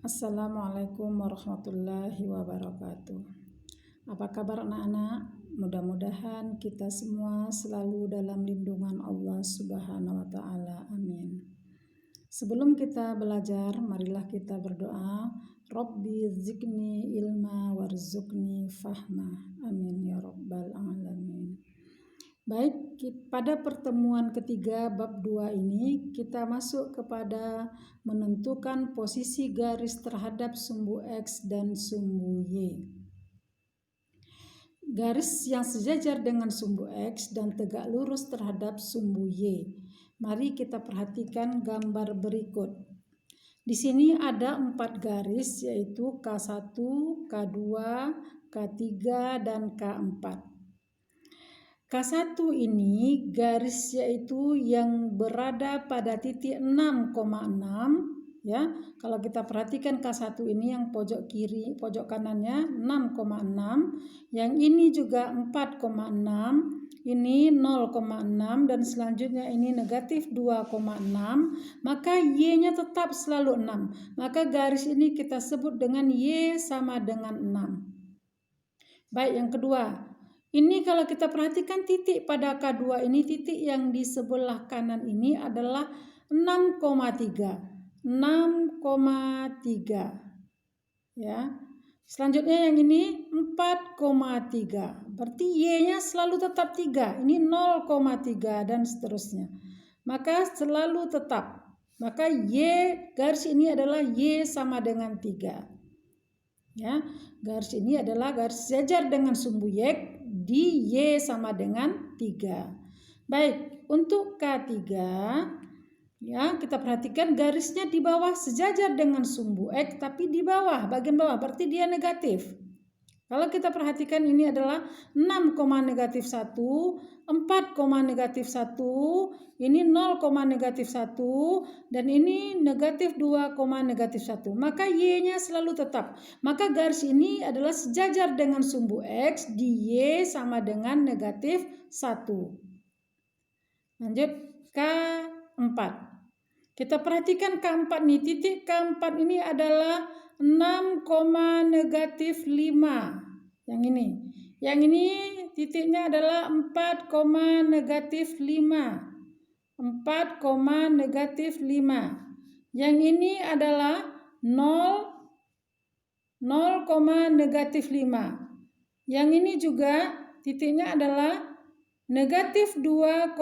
Assalamualaikum warahmatullahi wabarakatuh. Apa kabar anak-anak? Mudah-mudahan kita semua selalu dalam lindungan Allah Subhanahu wa taala. Amin. Sebelum kita belajar, marilah kita berdoa. Rabbi zidni ilma warzuqni fahma. Amin ya rabbal alamin. Baik, pada pertemuan ketiga bab 2 ini kita masuk kepada menentukan posisi garis terhadap sumbu X dan sumbu Y. Garis yang sejajar dengan sumbu X dan tegak lurus terhadap sumbu Y. Mari kita perhatikan gambar berikut. Di sini ada 4 garis, yaitu K1, K2, K3, dan K4. K1 ini garis yaitu yang berada pada titik 6,6 ya. Kalau kita perhatikan K1 ini yang pojok kiri, pojok kanannya 6,6, yang ini juga 4,6, ini 0,6 dan selanjutnya ini negatif 2,6, maka Y-nya tetap selalu 6. Maka garis ini kita sebut dengan Y sama dengan 6. Baik, yang kedua. Ini kalau kita perhatikan titik pada K2 ini, titik yang di sebelah kanan ini adalah 6,3. 6,3. Ya. Selanjutnya yang ini 4,3. Berarti Y-nya selalu tetap 3. Ini 0,3 dan seterusnya. Maka selalu tetap. Maka Y garis ini adalah Y sama dengan 3. Ya, garis ini adalah garis sejajar dengan sumbu Y di Y sama dengan 3. Baik, untuk K3 ya, kita perhatikan garisnya di bawah sejajar dengan sumbu X tapi di bawah, bagian bawah, berarti dia negatif. Kalau kita perhatikan ini adalah 6,-1, 4,-1, ini 0,-1, dan ini negatif 2,-1. Maka Y-nya selalu tetap. Maka garis ini adalah sejajar dengan sumbu X di Y sama dengan negatif 1. Lanjut K4. Kita perhatikan K4 nih, titik K4 ini adalah 6,-5. Yang ini. Yang ini titiknya adalah 4,-5. 4,-5. Yang ini adalah 0,-5. Yang ini juga titiknya adalah negatif 2,-5.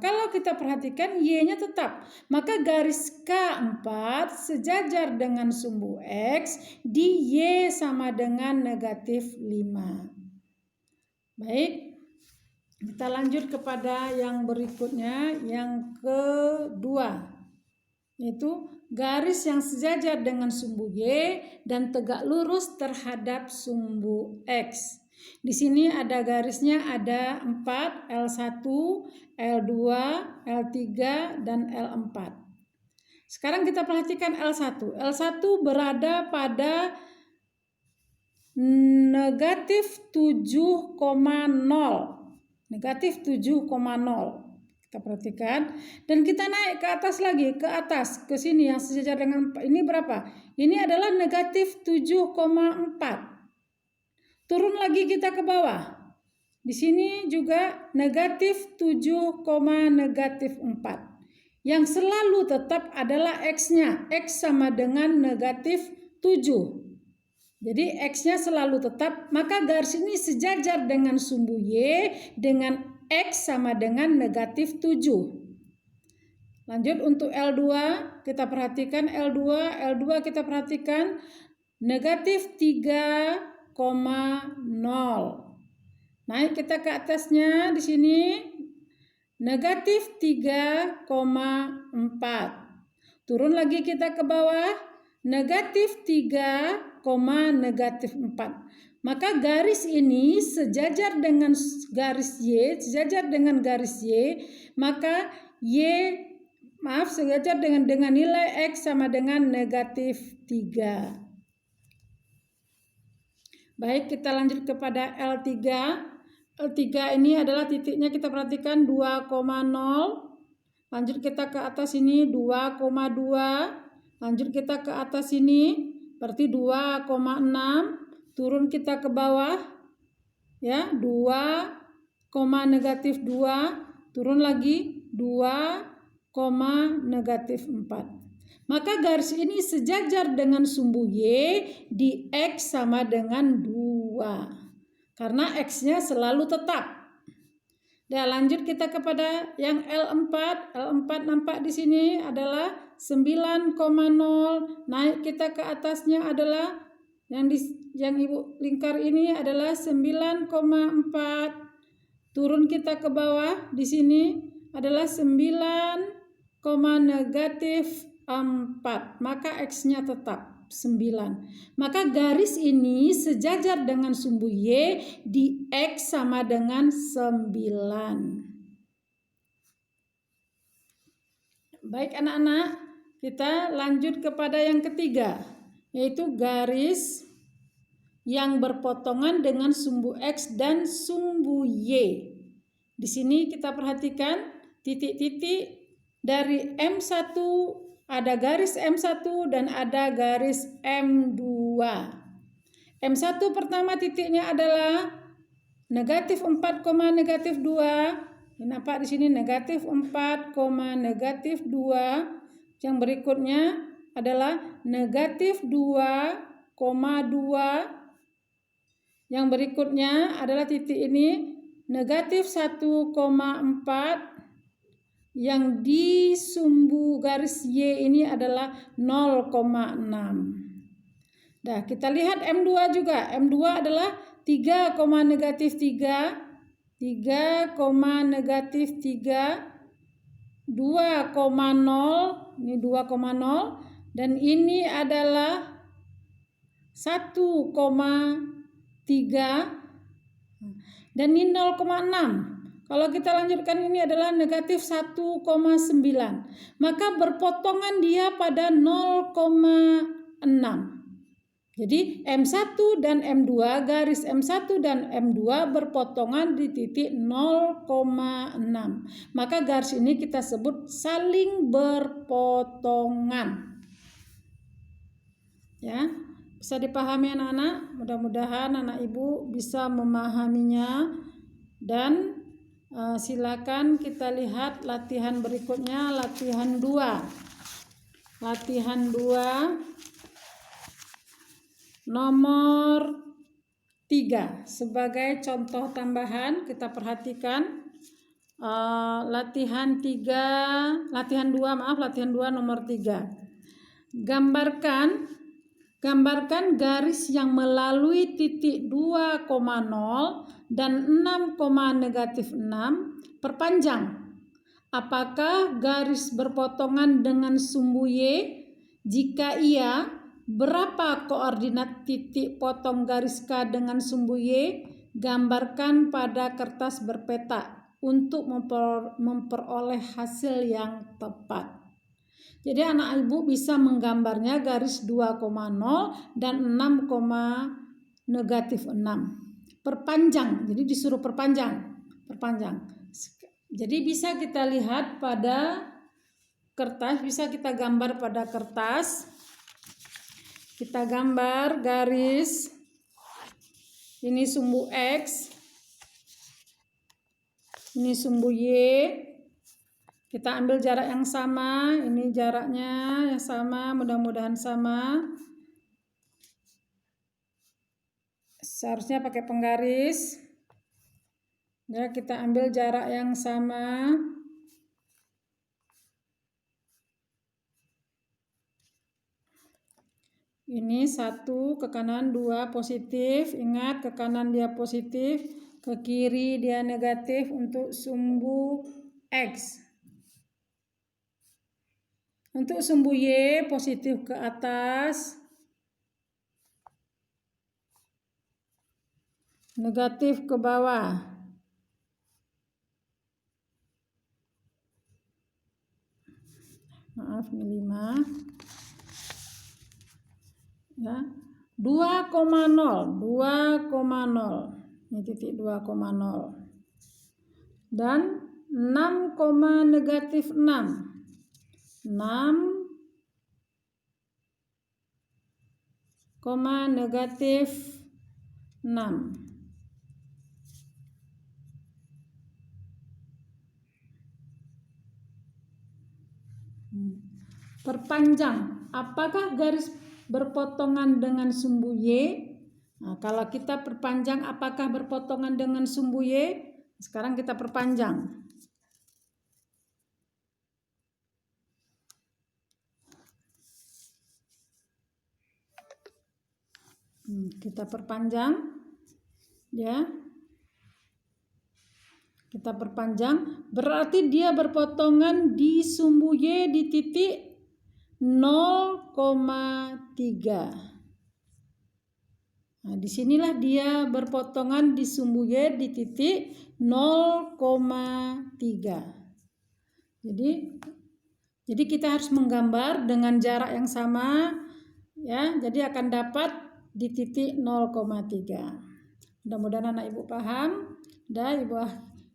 Kalau kita perhatikan Y-nya tetap. Maka garis K4 sejajar dengan sumbu X di Y sama dengan negatif 5. Baik, kita lanjut kepada yang berikutnya, yang kedua. Yaitu garis yang sejajar dengan sumbu Y dan tegak lurus terhadap sumbu X. Di sini ada garisnya, ada 4, L1, L2, L3, dan L4. Sekarang kita perhatikan L1. L1 berada pada negatif 7,0. Negatif 7,0. Kita perhatikan. Dan kita naik ke atas lagi, ke atas, ke sini yang sejajar dengan ini berapa? Ini adalah negatif 7,4. Turun lagi kita ke bawah. Di sini juga negatif 7,-4. Yang selalu tetap adalah X-nya. X sama dengan negatif 7. Jadi X-nya selalu tetap. Maka garis ini sejajar dengan sumbu Y dengan X sama dengan negatif 7. Lanjut untuk L2. Kita perhatikan L2 kita perhatikan negatif 3,0. Naik kita ke atasnya, di sini negatif 3,4. Turun lagi kita ke bawah, negatif 3,-4. Maka garis ini sejajar dengan garis Y, sejajar dengan garis Y, maka sejajar dengan nilai X sama dengan negatif 3. Baik, kita lanjut kepada L3. L3 ini adalah titiknya kita perhatikan 2,0. Lanjut kita ke atas ini 2,2. Lanjut kita ke atas sini, berarti 2,6, turun kita ke bawah, ya, 2, negatif 2, turun lagi 2, negatif 4. Maka garis ini sejajar dengan sumbu Y di X sama dengan 2. Karena X-nya selalu tetap. Dan lanjut kita kepada yang L4. L4 nampak di sini adalah 9,0. Naik kita ke atasnya adalah yang Ibu lingkar ini adalah 9,4. Turun kita ke bawah di sini adalah 9, negatif 4. Maka X-nya tetap 9. Maka garis ini sejajar dengan sumbu Y di X sama dengan 9. Baik anak-anak, kita lanjut kepada yang ketiga, yaitu garis yang berpotongan dengan sumbu X dan sumbu Y. Di sini kita perhatikan titik-titik dari M1, ada garis M1 dan ada garis M2. M1 pertama titiknya adalah negatif 4, negatif 2. Ini nampak di sini negatif 4, negatif 2. Yang berikutnya adalah negatif 2,2. Yang berikutnya adalah titik ini negatif 1,4. Yang di sumbu garis Y ini adalah 0,6. Nah, kita lihat M2 juga. M2 adalah 3, negatif 3, 3, negatif 3, 2,0, ini 2,0, dan ini adalah 1,3, dan ini 0,6. Kalau kita lanjutkan ini adalah negatif 1,9. Maka berpotongan dia pada 0,6. Jadi M1 dan M2, garis M1 dan M2 berpotongan di titik 0,6. Maka garis ini kita sebut saling berpotongan. Ya, bisa dipahami anak-anak? Mudah-mudahan anak ibu bisa memahaminya. Dan silakan kita lihat latihan berikutnya, latihan 2. Latihan 2 nomor 3. Sebagai contoh tambahan kita perhatikan latihan 2 nomor 3. Gambarkan garis yang melalui titik 2,0 dan 6, negatif 6 perpanjang. Apakah garis berpotongan dengan sumbu Y? Jika iya, berapa koordinat titik potong garis K dengan sumbu Y? Gambarkan pada kertas berpeta untuk memperoleh hasil yang tepat. Jadi anak ibu bisa menggambarnya garis 2,0 dan 6, negatif 6. Perpanjang, jadi disuruh perpanjang. Jadi bisa kita lihat pada kertas, bisa kita gambar pada kertas. Kita gambar garis, ini sumbu X, ini sumbu Y. Kita ambil jarak yang sama, ini jaraknya yang sama, mudah-mudahan sama. Seharusnya pakai penggaris. Ya, kita ambil jarak yang sama. Ini 1 ke kanan, 2 positif. Ingat, ke kanan dia positif, ke kiri dia negatif untuk sumbu X. Untuk sumbu Y positif ke atas, negatif ke bawah. Maaf, ini 5. Ya, 2,0. Ini titik 2,0. Dan 6, negatif 6. 6, negatif 6. Perpanjang, apakah garis berpotongan dengan sumbu Y? Nah, kalau kita perpanjang apakah berpotongan dengan sumbu Y? Sekarang kita perpanjang. Kita perpanjang, ya. Kita perpanjang, berarti dia berpotongan di sumbu Y di titik 0,3. Nah, disinilah dia berpotongan di sumbu Y di titik 0,3. Jadi kita harus menggambar dengan jarak yang sama, ya. Jadi akan dapat di titik 0,3. Mudah-mudahan anak ibu paham. Dan ibu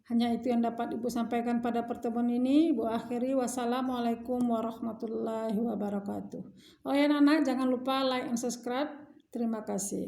hanya itu yang dapat ibu sampaikan pada pertemuan ini. Ibu akhiri, wassalamualaikum warahmatullahi wabarakatuh. Oh ya anak-anak, jangan lupa like and subscribe. Terima kasih.